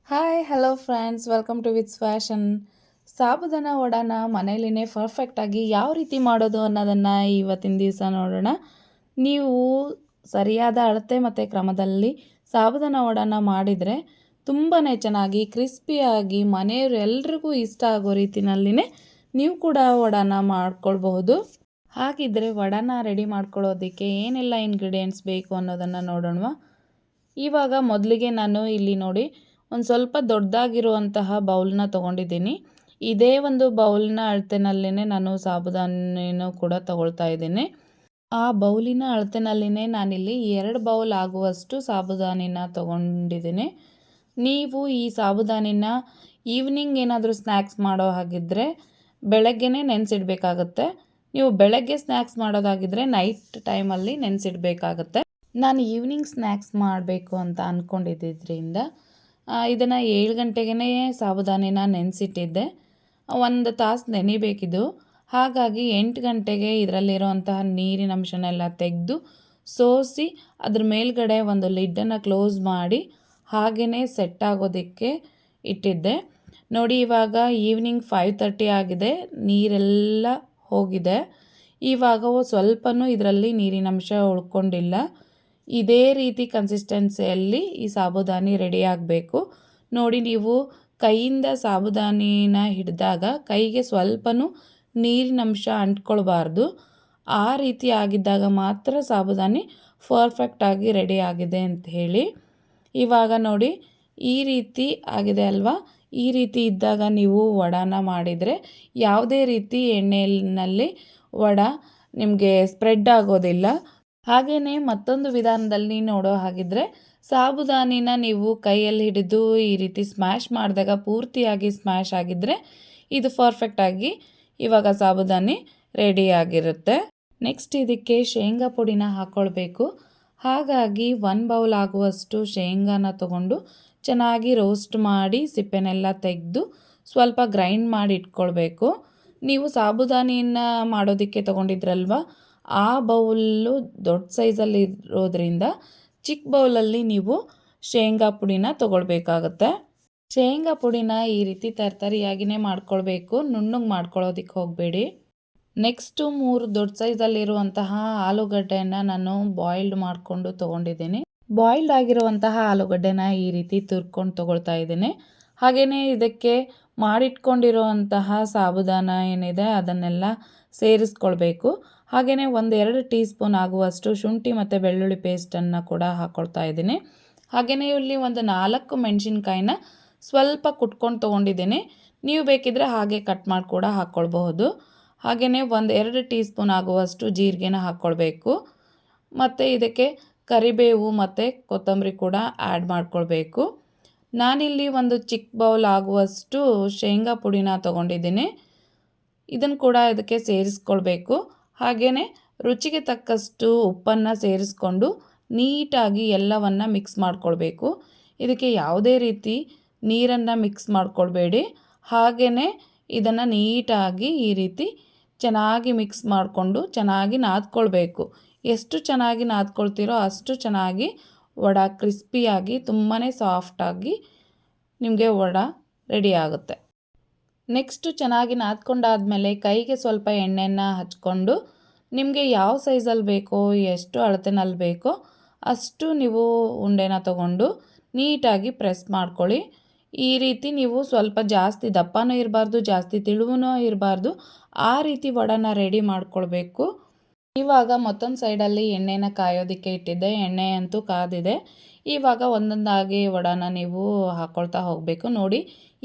Hi hello friends welcome to ವಿತ್ಸ್ fashion. Sabudana ವಡಾನ ಮನೇಲಿನೇ ಪರ್ಫೆಕ್ಟಾಗಿ ಯಾವ ರೀತಿ ಮಾಡೋದು ಅನ್ನೋದನ್ನು ಇವತ್ತಿನ ದಿವಸ ನೋಡೋಣ. ನೀವು ಸರಿಯಾದ ಅಳತೆ ಮತ್ತು ಕ್ರಮದಲ್ಲಿ ಸಾಬುದಾನ ವಡಾನ ಮಾಡಿದರೆ ತುಂಬಾ ಚೆನ್ನಾಗಿ ಕ್ರಿಸ್ಪಿಯಾಗಿ ಮನೆಯವರು ಎಲ್ರಿಗೂ ಇಷ್ಟ ಆಗೋ ರೀತಿಯಲ್ಲಿನೇ ನೀವು ಕೂಡ ವಡಾನ ಮಾಡ್ಕೊಳ್ಬಹುದು. ಹಾಗಿದ್ದರೆ ವಡಾನ ರೆಡಿ ಮಾಡ್ಕೊಳ್ಳೋದಕ್ಕೆ ಏನೆಲ್ಲ ಇಂಗ್ರೀಡಿಯೆಂಟ್ಸ್ ಬೇಕು ಅನ್ನೋದನ್ನು ನೋಡೋಣ. ಇವಾಗ ಮೊದಲಿಗೆ ನಾನು ಇಲ್ಲಿ ನೋಡಿ ಒಂದು ಸ್ವಲ್ಪ ದೊಡ್ಡದಾಗಿರುವಂತಹ ಬೌಲ್ನ ತೊಗೊಂಡಿದ್ದೀನಿ. ಇದೇ ಒಂದು ಬೌಲ್ನ ಅಳತೆನಲ್ಲೇ ನಾನು ಸಾಬುದಾನಿನೂ ಕೂಡ ತಗೊಳ್ತಾ ಇದ್ದೀನಿ. ಆ ಬೌಲಿನ ಅಳತೆನಲ್ಲಿನೇ ನಾನಿಲ್ಲಿ 2 ಬೌಲ್ ಆಗುವಷ್ಟು ಸಾಬುದಾನಿನ ತೊಗೊಂಡಿದ್ದೀನಿ. ನೀವು ಈ ಸಾಬುದಾನಿನ ಈವ್ನಿಂಗ್ ಏನಾದರೂ ಸ್ನ್ಯಾಕ್ಸ್ ಮಾಡೋ ಹಾಗಿದ್ದರೆ ಬೆಳಗ್ಗೆನೇ ನೆನೆಸಿಡಬೇಕಾಗತ್ತೆ. ನೀವು ಬೆಳಗ್ಗೆ ಸ್ನ್ಯಾಕ್ಸ್ ಮಾಡೋದಾಗಿದ್ದರೆ ನೈಟ್ ಟೈಮಲ್ಲಿ ನೆನೆಸಿಡಬೇಕಾಗತ್ತೆ. ನಾನು ಈವ್ನಿಂಗ್ ಸ್ನ್ಯಾಕ್ಸ್ ಮಾಡಬೇಕು ಅಂತ ಅಂದ್ಕೊಂಡಿದ್ದರಿಂದ ಇದನ್ನು 7 ಗಂಟೆಗೇ ಸಾಬುದಾನಿನ ನೆನೆಸಿಟ್ಟಿದ್ದೆ. 1 ತಾಸು ನೆನಿಬೇಕಿದ್ದು. ಹಾಗಾಗಿ 8 ಗಂಟೆಗೆ ಇದರಲ್ಲಿರುವಂತಹ ನೀರಿನ ಅಂಶನೆಲ್ಲ ತೆಗೆದು ಸೋಸಿ ಅದ್ರ ಮೇಲ್ಗಡೆ ಒಂದು ಲಿಡ್ಡನ್ನು ಕ್ಲೋಸ್ ಮಾಡಿ ಹಾಗೆಯೇ ಸೆಟ್ ಆಗೋದಕ್ಕೆ ಇಟ್ಟಿದ್ದೆ. ನೋಡಿ ಇವಾಗ ಈವ್ನಿಂಗ್ 5:30 ಆಗಿದೆ, ನೀರೆಲ್ಲ ಹೋಗಿದೆ. ಇವಾಗ ಸ್ವಲ್ಪನೂ ಇದರಲ್ಲಿ ನೀರಿನಂಶ ಉಳ್ಕೊಂಡಿಲ್ಲ. ಇದೇ ರೀತಿ ಕನ್ಸಿಸ್ಟೆನ್ಸಿಯಲ್ಲಿ ಈ ಸಾಬುದಾನಿ ರೆಡಿ ಆಗಬೇಕು. ನೋಡಿ, ನೀವು ಕೈಯಿಂದ ಸಾಬುದಾನಿನ ಹಿಡಿದಾಗ ಕೈಗೆ ಸ್ವಲ್ಪನೂ ನೀರಿನಂಶ ಅಂಟ್ಕೊಳ್ಬಾರ್ದು. ಆ ರೀತಿ ಆಗಿದ್ದಾಗ ಮಾತ್ರ ಸಾಬುದಾನಿ ಪರ್ಫೆಕ್ಟಾಗಿ ರೆಡಿ ಆಗಿದೆ ಅಂತ ಹೇಳಿ. ಇವಾಗ ನೋಡಿ ಈ ರೀತಿ ಆಗಿದೆ ಅಲ್ವಾ. ಈ ರೀತಿ ಇದ್ದಾಗ ನೀವು ವಡಾನ ಮಾಡಿದರೆ ಯಾವುದೇ ರೀತಿ ಎಣ್ಣೆಯಲ್ಲಿ ವಡ ನಿಮಗೆ ಸ್ಪ್ರೆಡ್ ಆಗೋದಿಲ್ಲ. ಹಾಗೆಯೇ ಮತ್ತೊಂದು ವಿಧಾನದಲ್ಲಿ ನೋಡೋ ಹಾಗಿದ್ದರೆ ಸಾಬುದಾನಿನ ನೀವು ಕೈಯಲ್ಲಿ ಹಿಡಿದು ಈ ರೀತಿ ಸ್ಮ್ಯಾಶ್ ಮಾಡಿದಾಗ ಪೂರ್ತಿಯಾಗಿ ಸ್ಮ್ಯಾಶ್ ಆಗಿದ್ದರೆ ಇದು ಪರ್ಫೆಕ್ಟಾಗಿ ಇವಾಗ ಸಾಬುದಾನಿ ರೆಡಿಯಾಗಿರುತ್ತೆ. ನೆಕ್ಸ್ಟ್ ಇದಕ್ಕೆ ಶೇಂಗಾ ಪುಡಿನ ಹಾಕ್ಕೊಳ್ಬೇಕು. ಹಾಗಾಗಿ 1 ಬೌಲ್ ಆಗುವಷ್ಟು ಶೇಂಗಾನ ತಗೊಂಡು ಚೆನ್ನಾಗಿ ರೋಸ್ಟ್ ಮಾಡಿ ಸಿಪ್ಪೆನೆಲ್ಲ ತೆಗೆದು ಸ್ವಲ್ಪ ಗ್ರೈಂಡ್ ಮಾಡಿ ಇಟ್ಕೊಳ್ಬೇಕು. ನೀವು ಸಾಬುದಾನಿನ ಮಾಡೋದಕ್ಕೆ ತೊಗೊಂಡಿದ್ರಲ್ವ, ಆ ಬೌಲು ದೊಡ್ಡ ಸೈಜಲ್ಲಿ ಇರೋದ್ರಿಂದ ಚಿಕ್ಕ ಬೌಲಲ್ಲಿ ನೀವು ಶೇಂಗಾ ಪುಡಿನ ತೊಗೊಳ್ಬೇಕಾಗತ್ತೆ. ಶೇಂಗಾ ಪುಡಿನ ಈ ರೀತಿ ತರ್ತರಿಯಾಗಿಯೇ ಮಾಡ್ಕೊಳ್ಬೇಕು, ನುಣ್ಣಗೆ ಮಾಡ್ಕೊಳ್ಳೋದಕ್ಕೆ ಹೋಗಬೇಡಿ. ನೆಕ್ಸ್ಟು 3 ದೊಡ್ಡ ಸೈಜಲ್ಲಿರುವಂತಹ ಆಲೂಗಡ್ಡೆನ ನಾನು ಬಾಯ್ಲ್ಡ್ ಮಾಡಿಕೊಂಡು ತೊಗೊಂಡಿದ್ದೀನಿ. ಬಾಯ್ಲ್ಡ್ ಆಗಿರುವಂತಹ ಆಲೂಗಡ್ಡೆನ ಈ ರೀತಿ ತುರ್ಕೊಂಡು ತೊಗೊಳ್ತಾ ಇದ್ದೀನಿ. ಹಾಗೆಯೇ ಇದಕ್ಕೆ ಮಾಡಿಟ್ಕೊಂಡಿರುವಂತಹ ಸಾಬುದಾನ ಏನಿದೆ ಅದನ್ನೆಲ್ಲ ಸೇರಿಸ್ಕೊಳ್ಬೇಕು. ಹಾಗೆಯೇ 1-2 ಟೀ ಸ್ಪೂನ್ ಆಗುವಷ್ಟು ಶುಂಠಿ ಮತ್ತು ಬೆಳ್ಳುಳ್ಳಿ ಪೇಸ್ಟನ್ನು ಕೂಡ ಹಾಕ್ಕೊಳ್ತಾ ಇದ್ದೀನಿ. ಹಾಗೆಯೇ ಇಲ್ಲಿ 4 ಮೆಣಸಿನ್ಕಾಯಿನ ಸ್ವಲ್ಪ ಕುಟ್ಕೊಂಡು ತೊಗೊಂಡಿದ್ದೀನಿ. ನೀವು ಬೇಕಿದ್ದರೆ ಹಾಗೆ ಕಟ್ ಮಾಡಿ ಕೂಡ ಹಾಕ್ಕೊಳ್ಬಹುದು. ಹಾಗೆಯೇ 1-2 ಟೀ ಸ್ಪೂನ್ ಆಗುವಷ್ಟು ಜೀರಿಗೆನ ಹಾಕ್ಕೊಳ್ಬೇಕು. ಮತ್ತು ಇದಕ್ಕೆ ಕರಿಬೇವು ಮತ್ತು ಕೊತ್ತಂಬರಿ ಕೂಡ ಆ್ಯಡ್ ಮಾಡ್ಕೊಳ್ಬೇಕು. ನಾನಿಲ್ಲಿ ಒಂದು ಚಿಕ್ಕ ಬೌಲ್ ಆಗುವಷ್ಟು ಶೇಂಗಾ ಪುಡಿನ ತೊಗೊಂಡಿದ್ದೀನಿ. ಇದನ್ನು ಕೂಡ ಇದಕ್ಕೆ ಸೇರಿಸ್ಕೊಳ್ಬೇಕು. ಹಾಗೆಯೇ ರುಚಿಗೆ ತಕ್ಕಷ್ಟು ಉಪ್ಪನ್ನು ಸೇರಿಸ್ಕೊಂಡು ನೀಟಾಗಿ ಎಲ್ಲವನ್ನು ಮಿಕ್ಸ್ ಮಾಡ್ಕೊಳ್ಬೇಕು. ಇದಕ್ಕೆ ಯಾವುದೇ ರೀತಿ ನೀರನ್ನು ಮಿಕ್ಸ್ ಮಾಡ್ಕೊಳ್ಬೇಡಿ. ಹಾಗೆಯೇ ಇದನ್ನು ನೀಟಾಗಿ ಈ ರೀತಿ ಚೆನ್ನಾಗಿ ಮಿಕ್ಸ್ ಮಾಡಿಕೊಂಡು ಚೆನ್ನಾಗಿ ನಾದ್ಕೊಳ್ಬೇಕು. ಎಷ್ಟು ಚೆನ್ನಾಗಿ ನಾದ್ಕೊಳ್ತೀರೋ ಅಷ್ಟು ಚೆನ್ನಾಗಿ ವಡ ಕ್ರಿಸ್ಪಿಯಾಗಿ ತುಂಬಾ ಸಾಫ್ಟಾಗಿ ನಿಮಗೆ ವಡ ರೆಡಿ ಆಗುತ್ತೆ. ನೆಕ್ಸ್ಟು ಚೆನ್ನಾಗಿ ನಾದ್ಕೊಂಡಾದಮೇಲೆ ಕೈಗೆ ಸ್ವಲ್ಪ ಎಣ್ಣೆನ ಹಚ್ಕೊಂಡು ನಿಮಗೆ ಯಾವ ಸೈಜಲ್ಲಿ ಬೇಕೋ, ಎಷ್ಟು ಅಳತೆನಲ್ಲಿ ಬೇಕೋ ಅಷ್ಟು ನೀವು ಉಂಡೆನ ತಗೊಂಡು ನೀಟಾಗಿ ಪ್ರೆಸ್ ಮಾಡ್ಕೊಳ್ಳಿ. ಈ ರೀತಿ ನೀವು ಸ್ವಲ್ಪ ಜಾಸ್ತಿ ದಪ್ಪನೂ ಇರಬಾರ್ದು, ಜಾಸ್ತಿ ತೆಳುವೂ ಇರಬಾರ್ದು, ಆ ರೀತಿ ವಡನ ರೆಡಿ ಮಾಡ್ಕೊಳ್ಬೇಕು. ಇವಾಗ ಮತ್ತೊಂದು ಸೈಡಲ್ಲಿ ಎಣ್ಣೆನ ಕಾಯೋದಕ್ಕೆ ಇಟ್ಟಿದ್ದೆ. ಎಣ್ಣೆ ಅಂತೂ ಕಾದಿದೆ. ಇವಾಗ ಒಂದೊಂದಾಗಿ ವಡನ ನೀವು ಹಾಕ್ಕೊಳ್ತಾ ಹೋಗಬೇಕು. ನೋಡಿ,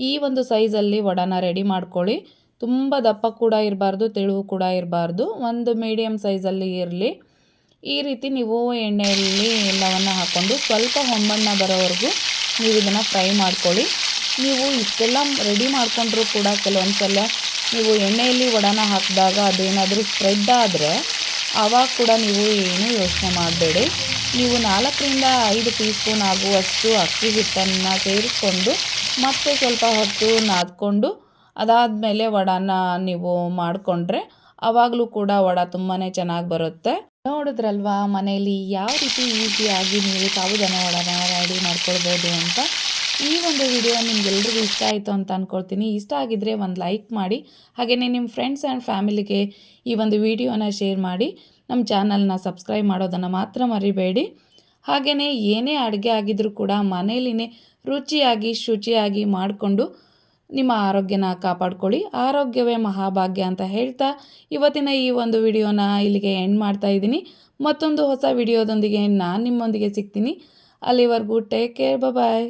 ಈ ಒಂದು ಸೈಜಲ್ಲಿ ವಡನ ರೆಡಿ ಮಾಡ್ಕೊಳ್ಳಿ. ತುಂಬ ದಪ್ಪ ಕೂಡ ಇರಬಾರ್ದು, ತೆಳುವು ಕೂಡ ಇರಬಾರ್ದು, ಒಂದು ಮೀಡಿಯಮ್ ಸೈಜಲ್ಲಿ ಇರಲಿ. ಈ ರೀತಿ ನೀವು ಎಣ್ಣೆಯಲ್ಲಿ ಎಲ್ಲವನ್ನು ಹಾಕ್ಕೊಂಡು ಸ್ವಲ್ಪ ಹೊಂಬಣ್ಣ ಬರೋವರೆಗೂ ನೀವು ಇದನ್ನು ಫ್ರೈ ಮಾಡ್ಕೊಳ್ಳಿ. ನೀವು ಇಷ್ಟೆಲ್ಲ ರೆಡಿ ಮಾಡಿಕೊಂಡ್ರೂ ಕೂಡ ಕೆಲವೊಂದು ಸಲ ನೀವು ಎಣ್ಣೆಯಲ್ಲಿ ವಡನ ಹಾಕಿದಾಗ ಅದೇನಾದರೂ ಸ್ಪ್ರೆಡ್ ಆದರೆ ಆವಾಗ ಕೂಡ ನೀವು ಏನೂ ಯೋಚನೆ ಮಾಡಬೇಡಿ. ನೀವು 4-5 ಟೀ ಸ್ಪೂನ್ ಆಗುವಷ್ಟು ಅಕ್ಕಿ ಹಿಟ್ಟನ್ನು ಸೇರಿಸ್ಕೊಂಡು ಮತ್ತೆ ಸ್ವಲ್ಪ ಹೊತ್ತು ನಾದ್ಕೊಂಡು ಅದಾದಮೇಲೆ ವಡನ ನೀವು ಮಾಡಿಕೊಂಡ್ರೆ ಆವಾಗಲೂ ಕೂಡ ವಡ ತುಂಬಾ ಚೆನ್ನಾಗಿ ಬರುತ್ತೆ. ನೋಡಿದ್ರಲ್ವಾ ಮನೆಯಲ್ಲಿ ಯಾವ ರೀತಿ ಈಸಿಯಾಗಿ ನೀವು ಸಾಬುದಾನ ವಡನ ರೆಡಿ ಮಾಡ್ಕೊಳ್ಬೋದು ಅಂತ. ಈ ಒಂದು ವಿಡಿಯೋ ನಿಮ್ಗೆಲ್ರಿಗೂ ಇಷ್ಟ ಆಯಿತು ಅಂತ ಅಂದ್ಕೊಳ್ತೀನಿ. ಇಷ್ಟ ಆಗಿದ್ದರೆ ಒಂದು ಲೈಕ್ ಮಾಡಿ, ಹಾಗೆಯೇ ನಿಮ್ಮ ಫ್ರೆಂಡ್ಸ್ ಆ್ಯಂಡ್ ಫ್ಯಾಮಿಲಿಗೆ ಈ ಒಂದು ವಿಡಿಯೋನ ಶೇರ್ ಮಾಡಿ, ನಮ್ಮ ಚಾನಲ್ನ ಸಬ್ಸ್ಕ್ರೈಬ್ ಮಾಡೋದನ್ನು ಮಾತ್ರ ಮರಿಬೇಡಿ. ಹಾಗೆಯೇ ಏನೇ ಅಡುಗೆ ಆಗಿದ್ರೂ ಕೂಡ ಮನೇಲಿನೇ ರುಚಿಯಾಗಿ ಶುಚಿಯಾಗಿ ಮಾಡಿಕೊಂಡು ನಿಮ್ಮ ಆರೋಗ್ಯನ ಕಾಪಾಡ್ಕೊಳ್ಳಿ. ಆರೋಗ್ಯವೇ ಮಹಾಭಾಗ್ಯ ಅಂತ ಹೇಳ್ತಾ ಇವತ್ತಿನ ಈ ಒಂದು ವಿಡಿಯೋನ ಇಲ್ಲಿಗೆ ಎಂಡ್ ಮಾಡ್ತಾ ಇದ್ದೀನಿ. ಮತ್ತೊಂದು ಹೊಸ ವಿಡಿಯೋದೊಂದಿಗೆ ನಾನು ನಿಮ್ಮೊಂದಿಗೆ ಸಿಗ್ತೀನಿ. ಅಲ್ಲಿವರೆಗೂ ಟೇಕ್ ಕೇರ್, ಬಾಯ್.